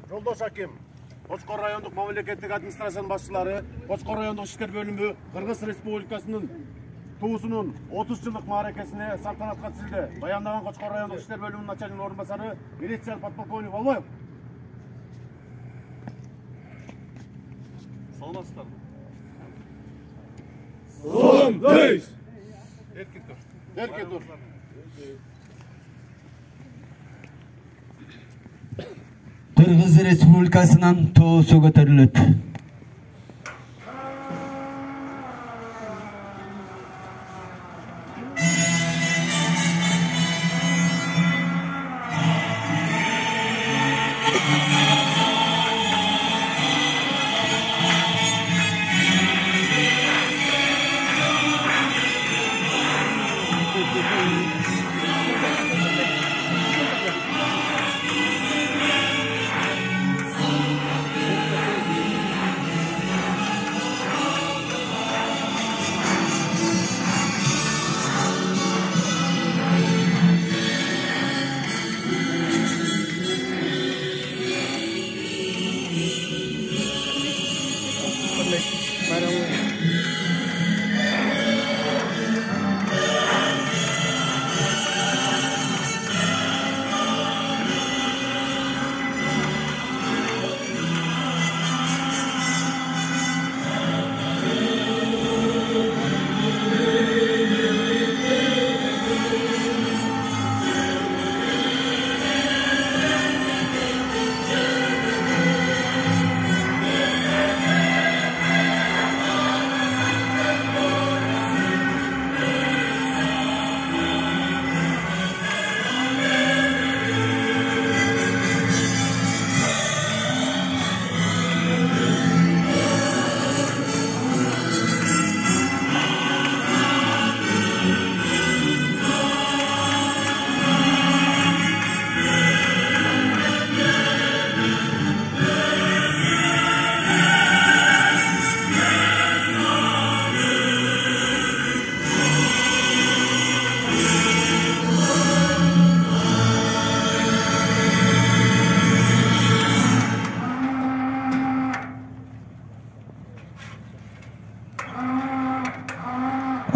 Жолдош Аким, Кочкор райондук мамлекеттик администрациянын башчылары, Кочкор райондук иштер бөлүмү Кыргыз Республикасынын туусунун 30 жылдык мааракесине салтанатка түзүлдү. Баяндаган Кочкор райондук иштер бөлүмүнүн начальнигинин орун басары милиция подполковник Болбоев. Саламатсыздарбы? Саламдайбыз. Эрке тур. Кыргыз Республикасынан туусу көтөрүлөт.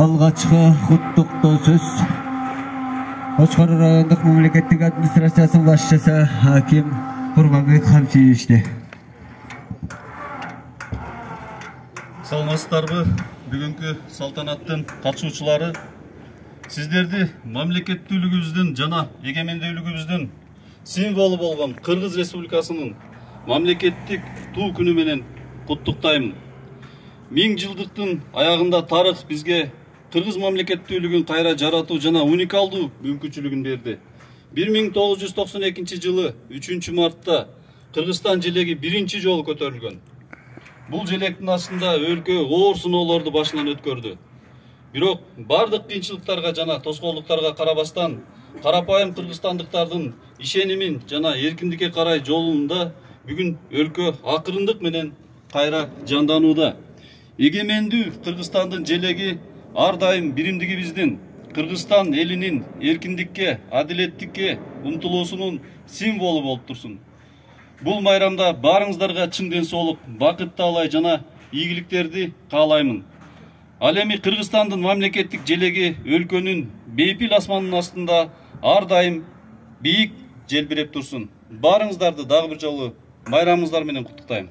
Алгачкы куттуктоо сөз Кочкор райондук мамлекеттик администрациясынын башчысы Аким Курманбек Хамчиевичте. Саламатсыздарбы? Бүгүнкү салтанаттын катышуучулары, сиздерди мамлекеттүүлүгүбүздүн жана эгемендүүлүгүбүздүн символу болгон Кыргыз Республикасынын мамлекеттик туу күнү менен куттуктайм. 1000 жылдыктын аягында тарых бизге Кыргыз мамлекеттүүлүгүн кайра жаратуу жана уникалдуу мүмкүнчүлүгүн берди. 1992 жылы 3 мартта Кыргызстан желеги биринчи жолу көтөрүлгөн. Бул желектин астында өлкө оор сыноолорду башынан өткөрдү. Бирок бардык кыйынчылыктарга жана тоскоолдуктарга карабастан, карапайым кыргызстандыктардын ишенимин жана эркиндикке карай жолунда бүгүн өлкө акырындык менен кайра жанданууда. Эгемендүү Кыргызстандын желеги ар дайым биримдигибиздин, Кыргызстан элинин эркиндикке, адилеттикке умтулуусунун символу болуп турсун. Бул майрамда баарыңыздарга чың ден соолук, бакыт таалай жана ийгиликтерди каалаймын. Ал эми Кыргызстандын мамлекеттик желеги өлкөнүн бейпил асманынын астында ар дайым бийик желбиреп турсун. Баарыңыздарды дагы бир жолу майрамыңыздар менен куттуктайм.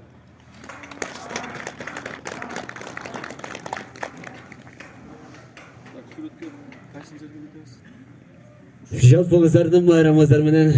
Жалпыңыздардын майрамыңыздар менен